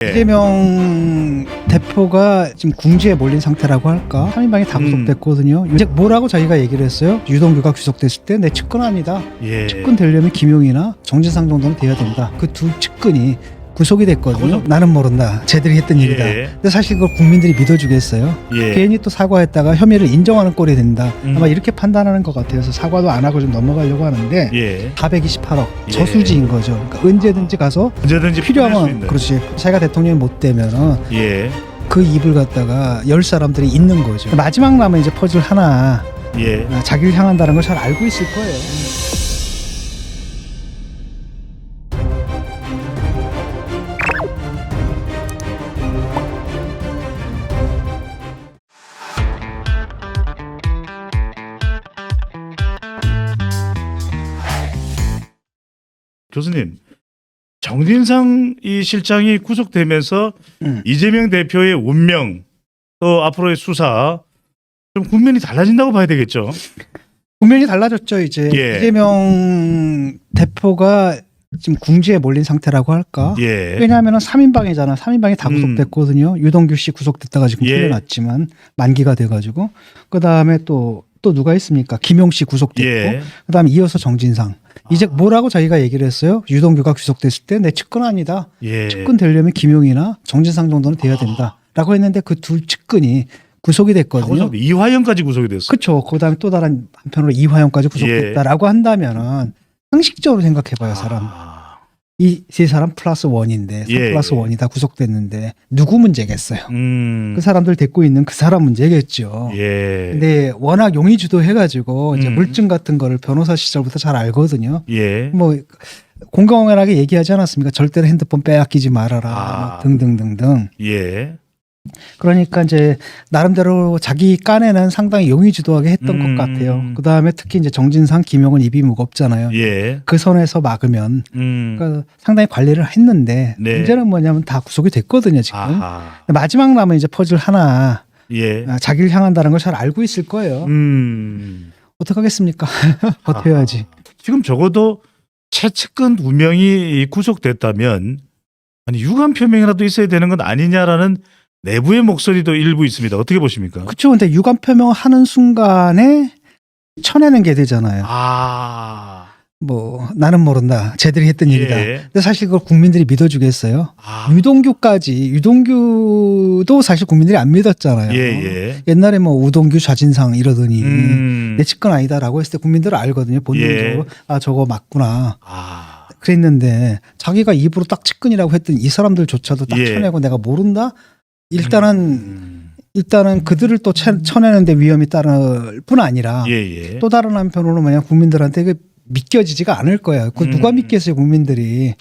이재명 대표가 지금 궁지에 몰린 상태라고 할까? 3인방이 다 구속됐거든요. 이제 뭐라고 자기가 얘기를 했어요? 유동규가 구속됐을 때 내 측근 아니다. 측근 되려면 김용이나 정진상 정도는 돼야 된다. 그 두 측근이 구속이 됐거든요. 나는 모른다. 쟤들이 했던 일이다. 근데 사실 그걸 국민들이 믿어주겠어요? 괜히 또 사과했다가 혐의를 인정하는 꼴이 된다. 아마 이렇게 판단하는 것 같아요. 그래서 사과도 안 하고 좀 넘어가려고 하는데 428억 저수지인 거죠. 그러니까 언제든지 가서 필요하면 그렇지. 자기가 대통령이 못 되면은 그 입을 갖다가 열 사람들이 있는 거죠. 마지막 남은 이제 퍼즐 하나 자기를 향한다는 걸 잘 알고 있을 거예요. 교수님, 정진상 이 실장이 구속되면서 이재명 대표의 운명 또 앞으로의 수사 좀 국면이 달라진다고 봐야 되겠죠. 국면이 달라졌죠. 이제 이재명 대표가 지금 궁지에 몰린 상태라고 할까? 왜냐하면 3인방이잖아. 3인방이 다 구속됐거든요. 유동규 씨 구속됐다가 지금 풀려났지만 만기가 돼가지고 그 다음에 또 누가 있습니까? 김용 씨 구속됐고 그 다음에 이어서 정진상. 이제 뭐라고 자기가 얘기를 했어요? 유동규가 구속됐을 때 내 측근 아니다. 측근 되려면 김용이나 정진상 정도는 돼야 된다. 라고 했는데 그 두 측근이 구속이 됐거든요. 이화영까지 구속이 됐어요. 그렇죠. 그 다음에 또 다른 한편으로 이화영까지 구속됐다라고 한다면은 상식적으로 생각해봐요, 사람. 이 세 사람 플러스 원인데 3 플러스 원이 다 구속됐는데 누구 문제겠어요? 그 사람들 데리고 있는 그 사람 문제겠죠. 근데 워낙 용의주도 해가지고 이제 물증 같은 거를 변호사 시절부터 잘 알거든요. 뭐 공공연하게 얘기하지 않았습니까? 절대로 핸드폰 빼앗기지 말아라, 뭐 등등등등. 그러니까 이제 나름대로 자기 깐에는 상당히 용의주도하게 했던 것 같아요. 그 다음에 특히 이제 정진상, 김용은 입이 무겁잖아요. 그 선에서 막으면 그러니까 상당히 관리를 했는데 문제는 뭐냐면 다 구속이 됐거든요 지금. 마지막 남은 이제 퍼즐 하나 자기를 향한다는 걸 잘 알고 있을 거예요. 어떡하겠습니까? 버텨야지. 지금 적어도 최측근 2명이 구속됐다면 아니 유감 표명이라도 있어야 되는 건 아니냐라는 내부의 목소리도 일부 있습니다. 어떻게 보십니까? 그렇죠. 근데 유감 표명하는 순간에 쳐내는 게 되잖아요. 뭐 나는 모른다. 쟤들이 했던 일이다. 근데 사실 그걸 국민들이 믿어주겠어요? 유동규도 사실 국민들이 안 믿었잖아요. 옛날에 뭐 우동규 좌진상 이러더니 내 측근 아니다라고 했을 때 국민들은 알거든요. 본능적으로 아 저거 맞구나. 그랬는데 자기가 입으로 딱 측근이라고 했던 이 사람들조차도 딱 쳐내고 내가 모른다? 일단은 그들을 또 쳐내는데 위험이 따를 뿐 아니라 또 다른 한편으로 뭐냐 국민들한테 이게 믿겨지지가 않을 거야. 그 누가 믿겠어요 국민들이.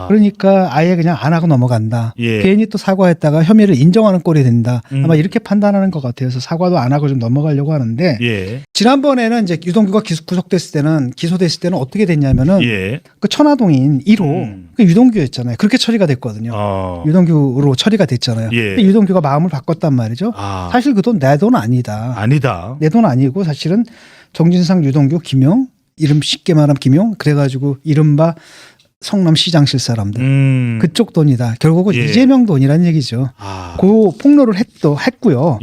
그러니까 아예 그냥 안 하고 넘어간다. 괜히 또 사과했다가 혐의를 인정하는 꼴이 된다. 아마 이렇게 판단하는 것 같아요. 그래서 사과도 안 하고 좀 넘어가려고 하는데 지난번에는 이제 유동규가 기소됐을 때는 어떻게 됐냐면은 그 천화동인 1호 그 유동규였잖아요. 그렇게 처리가 됐거든요. 유동규로 처리가 됐잖아요. 근데 유동규가 마음을 바꿨단 말이죠. 사실 그 돈 내 돈 아니다. 내 돈 아니고 사실은 정진상, 유동규, 김용 이름 쉽게 말하면 김용 그래가지고 이른바 성남시장실 사람들 그쪽 돈이다. 결국은 이재명 돈이라는 얘기죠. 그 폭로를 했고요.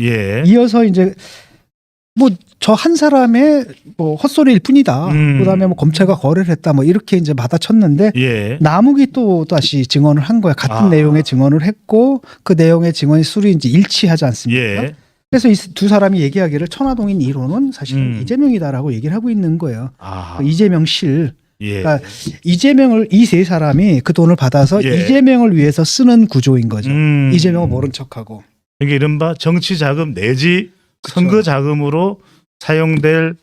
이어서 이제 뭐 저 한 사람의 뭐 헛소리일 뿐이다. 그다음에 뭐 검찰과 거래를 했다. 뭐 이렇게 이제 받아쳤는데 남욱이 또 다시 증언을 한 거야. 같은 내용의 증언을 했고 그 내용의 증언이 술이 이제 일치하지 않습니까? 그래서 이 두 사람이 얘기하기를 천화동인 1호는 사실은 이재명이다라고 얘기를 하고 있는 거예요. 이재명 실. 그러니까 이재명을 이 세 사람이 그 돈을 받아서 이재명을 위해서 쓰는 구조인 거죠. 이재명을 모른 척하고. 이게 이른바 정치 자금 내지 선거 자금으로 사용될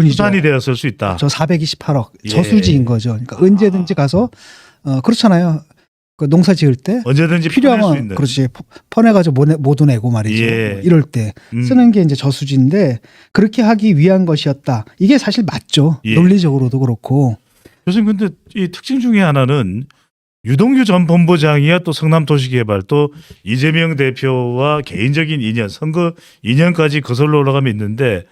수단이 되었을 수 있다. 저 428억 저수지인 거죠. 그러니까 언제든지 가서 그렇잖아요. 그 농사 지을 때 언제든지 필요하면 그렇지 퍼내가지고 모두 내고 말이죠. 이럴 때 쓰는 게 이제 저수지인데 그렇게 하기 위한 것이었다. 이게 사실 맞죠. 논리적으로도 그렇고. 교수님 근데 이 특징 중에 하나는 유동규 전 본부장이야 또 성남도시개발 또 이재명 대표와 개인적인 인연 선거 인연까지 거슬러 올라가면 있는데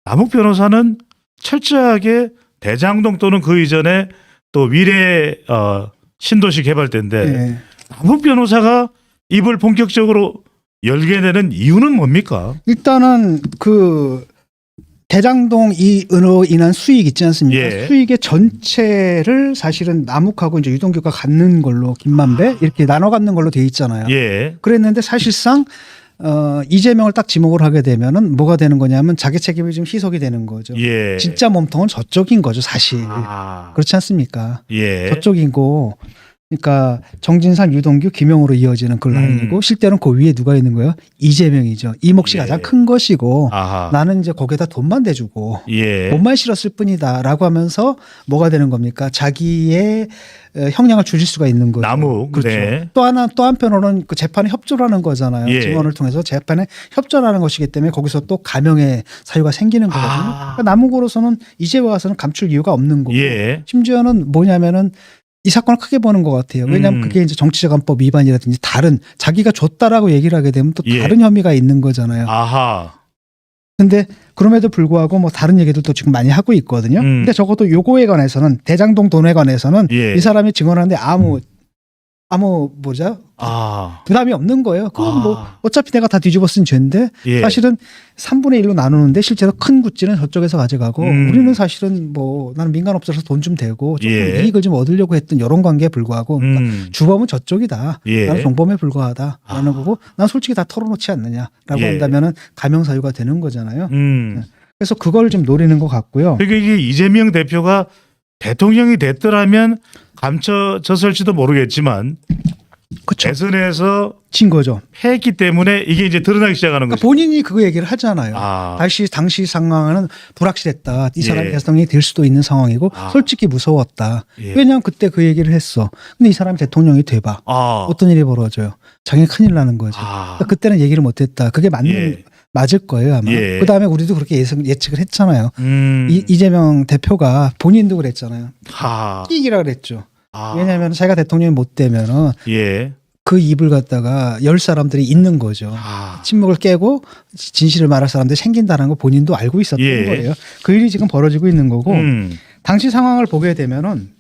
남욱 변호사는 철저하게 대장동 또는 그 이전에 또 미래 신도시 개발대인데 남욱 변호사가 입을 본격적으로 열게 되는 이유는 뭡니까? 일단은 그 대장동 이으로 인한 수익 있지 않습니까? 예. 수익의 전체를 사실은 남욱하고 이제 유동규가 갖는 걸로 김만배 이렇게 나눠 갖는 걸로 돼 있잖아요. 예. 그랬는데 사실상 이재명을 딱 지목을 하게 되면은 뭐가 되는 거냐면 자기 책임이 좀 희석이 되는 거죠. 예. 진짜 몸통은 저쪽인 거죠, 사실. 그렇지 않습니까? 예. 저쪽이고. 그러니까 정진상, 유동규, 김용으로 이어지는 그 라인이고 실제로는 그 위에 누가 있는 거예요? 이재명이죠. 이 몫이 예. 가장 큰 것이고 아하. 나는 이제 거기에다 돈만 대주고 예. 돈만 실었을 뿐이다라고 하면서 뭐가 되는 겁니까? 자기의 형량을 줄일 수가 있는 거죠. 나무. 그렇죠. 네. 또 한편으로는 그 재판에 협조라는 거잖아요. 예. 증언을 통해서 재판에 협조라는 것이기 때문에 거기서 또 감형의 사유가 생기는 거거든요. 그러니까 남욱으로서는 이제 와서는 감출 이유가 없는 거고 예. 심지어는 뭐냐면은 이 사건을 크게 보는 것 같아요. 왜냐하면 그게 이제 정치자금법 위반이라든지 다른 자기가 줬다라고 얘기를 하게 되면 또 예. 다른 혐의가 있는 거잖아요. 아하. 근데 그럼에도 불구하고 뭐 다른 얘기들도 지금 많이 하고 있거든요. 근데 적어도 요거에 관해서는 대장동 돈에 관해서는 예. 이 사람이 증언하는데 아무 부담이 없는 거예요. 그건 뭐 어차피 내가 다 뒤집어 쓴 죄인데 예. 사실은 3분의 1로 나누는데 실제로 큰 굿즈는 저쪽에서 가져가고 우리는 사실은 뭐 나는 민간업자로서 돈 좀 대고 조금 예. 이익을 좀 얻으려고 했던 이런 관계에 불구하고 그러니까 주범은 저쪽이다. 예. 나는 정범에 불과하다라는 거고 난 솔직히 다 털어놓지 않느냐라고 예. 한다면은 감형 사유가 되는 거잖아요. 음. 그래서 그걸 좀 노리는 것 같고요. 그러니까 이게 이재명 대표가 대통령이 됐더라면 감춰졌을지도 모르겠지만 그렇죠. 대선에서 진 거죠. 패했기 때문에 이게 이제 드러나기 시작하는 그러니까 거죠. 본인이 그거 얘기를 하잖아요. 당시 상황은 불확실했다. 이 사람이 예. 대통령이 될 수도 있는 상황이고 솔직히 무서웠다. 예. 왜냐하면 그때 그 얘기를 했어. 근데 이 사람이 대통령이 돼봐. 어떤 일이 벌어져요. 자기는 큰일 나는 거죠. 그러니까 그때는 얘기를 못했다. 그게 맞을 거예요 아마. 예. 그다음에 우리도 그렇게 예측을 했잖아요. 이재명 대표가 본인도 그랬잖아요. 끼기라 그랬죠. 왜냐하면 자기가 대통령이 못 되면은 예. 그 입을 갖다가 열 사람들이 있는 거죠. 침묵을 깨고 진실을 말할 사람들이 생긴다는 거 본인도 알고 있었던 예. 거예요. 그 일이 지금 벌어지고 있는 거고 당시 상황을 보게 되면은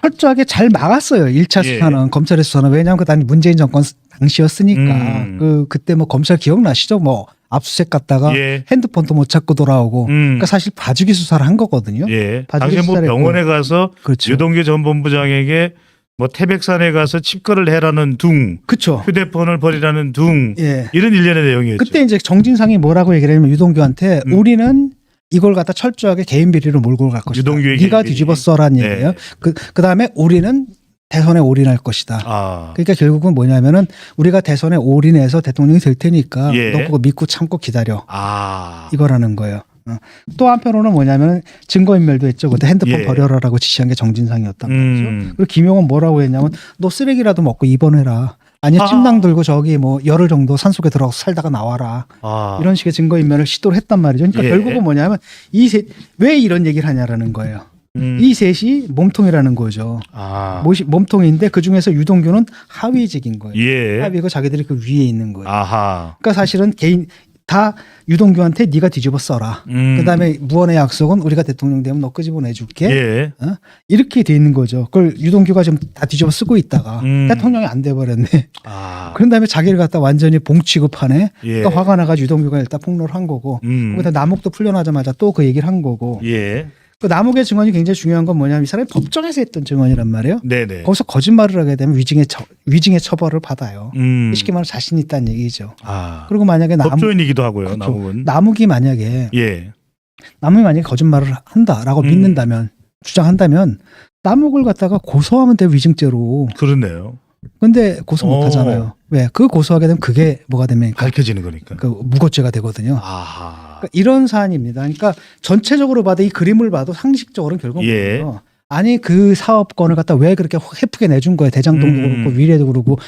철저하게 잘 막았어요. 1차 예. 수사는 검찰의 수사는 왜냐하면 그 당시 문재인 정권 당시였으니까 그때 뭐 검찰 기억나시죠? 뭐 압수수색 갔다가 예. 핸드폰도 못 찾고 돌아오고 그러니까 사실 봐주기 수사를 한 거거든요. 예. 봐주기 당시 뭐 수사를 병원에 했고. 가서 그렇죠. 유동규 전 본부장에게 뭐 태백산에 가서 칩거를 해라는 둥, 그렇죠. 휴대폰을 버리라는 둥 예. 이런 일련의 내용이었죠. 그때 이제 정진상이 뭐라고 얘기를 하냐면 유동규한테 우리는 이걸 갖다 철저하게 개인 비리로 몰고 갈 것이다. 유동규의 네가 개인 비리. 뒤집어 써라는 네. 얘기예요. 그다음에 우리는 대선에 올인할 것이다. 그러니까 결국은 뭐냐면은 우리가 대선에 올인해서 대통령이 될 테니까 예. 너 그거 믿고 참고 기다려. 아. 이거라는 거예요. 또 한편으로는 뭐냐면 증거인멸도 했죠. 그때 핸드폰 예. 버려라라고 지시한 게 정진상이었단 말이죠. 그리고 김용은 뭐라고 했냐면 너 쓰레기라도 먹고 입원해라. 아니야 침낭 들고 저기 뭐 열흘 정도 산속에 들어가서 살다가 나와라. 이런 식의 증거인멸을 시도를 했단 말이죠. 그러니까 예. 결국은 뭐냐면 왜 이런 얘기를 하냐라는 거예요. 이 셋이 몸통이라는 거죠. 몸통인데 그 중에서 유동규는 하위직인 거예요. 예. 하위고 자기들이 그 위에 있는 거예요. 아하. 그러니까 사실은 개인 다 유동규한테 네가 뒤집어 써라. 그다음에 무언의 약속은 우리가 대통령 되면 너 끄집어내줄게. 예. 이렇게 돼 있는 거죠. 그걸 유동규가 좀 다 뒤집어 쓰고 있다가 대통령이 안 돼버렸네. 그런 다음에 자기를 갖다 완전히 봉 취급하네. 예. 그러니까 화가 나가지고 유동규가 일단 폭로를 한 거고 거기다 남욱도 풀려나자마자 또 그 얘기를 한 거고 예. 그 남욱의 증언이 굉장히 중요한 건 뭐냐면 이 사람이 법정에서 했던 증언이란 말이에요. 네네. 거기서 거짓말을 하게 되면 위증의 처벌을 받아요. 쉽게 말하면 자신 있다는 얘기죠. 그리고 만약에 법조인이기도 하고요. 그렇죠. 남욱은. 남욱이 만약에 예. 거짓말을 한다라고 믿는다면 주장한다면 남욱을 갖다가 고소하면 돼요. 위증죄로. 그렇네요. 근데 고소 못 하잖아요. 왜? 그 고소하게 되면 그게 뭐가 되면 밝혀지는 거니까. 그 무고죄가 되거든요. 아하. 그러니까 이런 사안입니다. 그러니까 전체적으로 봐도 이 그림을 봐도 상식적으로는 결국은 예. 뭐예요? 아니 그 사업권을 갖다 왜 그렇게 해프게 내준 거예요? 대장동도 그렇고 위례도 그렇고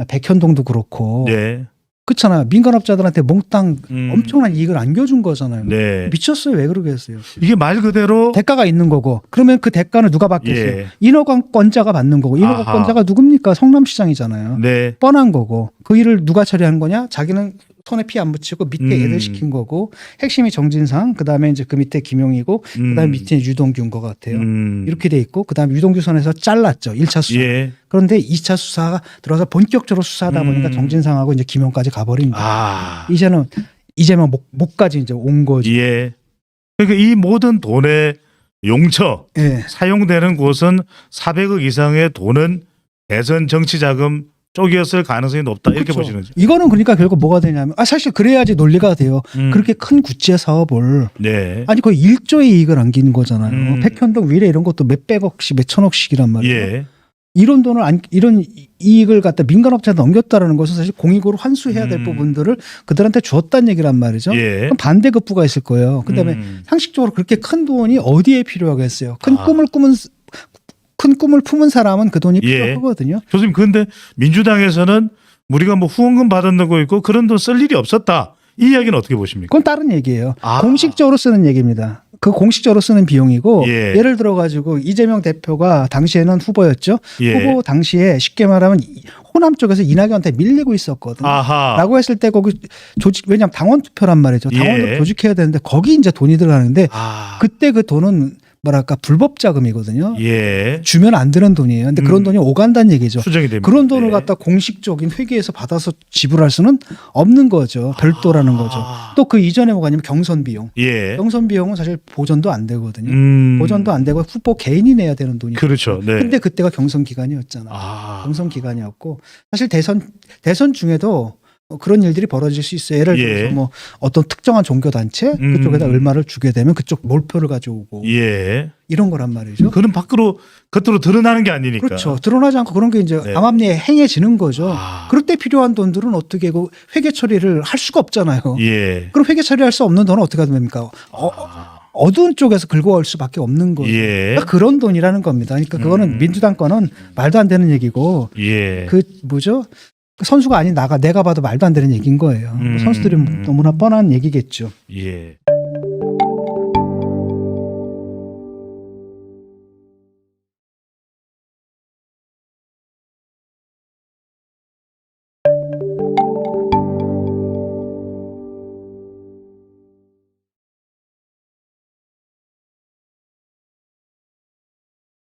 백현동도 그렇고. 네. 그렇잖아요. 민간업자들한테 몽땅 엄청난 이익을 안겨준 거잖아요. 네. 미쳤어요. 왜 그러겠어요? 이게 말 그대로 대가가 있는 거고. 그러면 그 대가는 누가 받겠어요? 예. 인허가권자가 받는 거고. 인허가권자가 누굽니까? 성남시장이잖아요. 네. 뻔한 거고. 그 일을 누가 처리하는 거냐? 자기는 손에 피 안 묻히고 밑에 애들 시킨 거고 핵심이 정진상 그다음에 이제 그 밑에 김용이고 그다음에 밑에 유동규인 것 같아요. 이렇게 돼 있고 그다음에 유동규 선에서 잘랐죠. 1차 수사. 예. 그런데 2차 수사가 들어서 본격적으로 수사하다 보니까 정진상하고 이제 김용까지 가버립니다. 이제는 이재명 목까지 이제 온 거죠. 예. 그러니까 이 모든 돈의 용처 예. 사용되는 곳은 400억 이상의 돈은 대선 정치 자금 쪽이었을 가능성이 높다 이렇게 그렇죠. 보시는 거죠. 이거는 그러니까 결국 뭐가 되냐면 사실 그래야지 논리가 돼요. 그렇게 큰 구체 사업을 네. 아니 거의 1조의 이익을 안기는 거잖아요. 백현동 위례 이런 것도 몇백억씩 몇천억씩이란 말이에요. 예. 이런 돈을 이런 이익을 갖다 민간업체한테 넘겼다라는 것은 사실 공익으로 환수해야 될 부분들을 그들한테 주었다는 얘기란 말이죠. 예. 그럼 반대급부가 있을 거예요. 그다음에 상식적으로 그렇게 큰 돈이 어디에 필요하겠어요. 큰 꿈을 품은 사람은 그 돈이 필요하거든요. 교수님 그런데 민주당에서는 우리가 뭐 후원금 받은 거 있고 그런 돈 쓸 일이 없었다. 이 이야기는 어떻게 보십니까? 그건 다른 얘기예요. 공식적으로 쓰는 얘기입니다. 그 공식적으로 쓰는 비용이고 예를 들어 가지고 이재명 대표가 당시에는 후보였죠. 후보 당시에 쉽게 말하면 호남 쪽에서 이낙연한테 밀리고 있었거든요. 라고 했을 때 거기 조직 왜냐하면 당원 투표란 말이죠. 당원도 조직해야 되는데 거기 이제 돈이 들어가는데 그때 그 돈은 뭐랄까 불법 자금이거든요. 주면 안 되는 돈이에요. 근데 그런 돈이 오간다는 얘기죠. 수정이 됩니다. 그런 돈을 갖다 공식적인 회계에서 받아서 지불할 수는 없는 거죠. 별도라는 거죠. 또 그 이전에 뭐가 아니면 경선 비용. 경선 비용은 사실 보전도 안 되거든요. 보전도 안 되고 후보 개인이 내야 되는 돈이에요. 그렇죠. 네. 근데 그때가 경선 기간이었잖아. 경선 기간이었고 사실 대선 중에도 그런 일들이 벌어질 수 있어요. 예를 들어서 뭐 어떤 특정한 종교 단체 그쪽에다 얼마를 주게 되면 그쪽 몰표를 가져오고 이런 거란 말이죠. 그는 겉으로 드러나는 게 아니니까. 그렇죠. 드러나지 않고 그런 게 이제 암암리에 행해지는 거죠. 그럴 때 필요한 돈들은 어떻게 회계 처리를 할 수가 없잖아요. 그럼 회계 처리할 수 없는 돈은 어떻게 하면 됩니까? 어두운 쪽에서 긁어 올 수밖에 없는 거죠. 그러니까 그런 돈이라는 겁니다. 그러니까 그거는 민주당 거는 말도 안 되는 얘기고 그 뭐죠? 선수가 아닌 내가 봐도 말도 안 되는 얘기인 거예요. 선수들이 너무나 뻔한 얘기겠죠.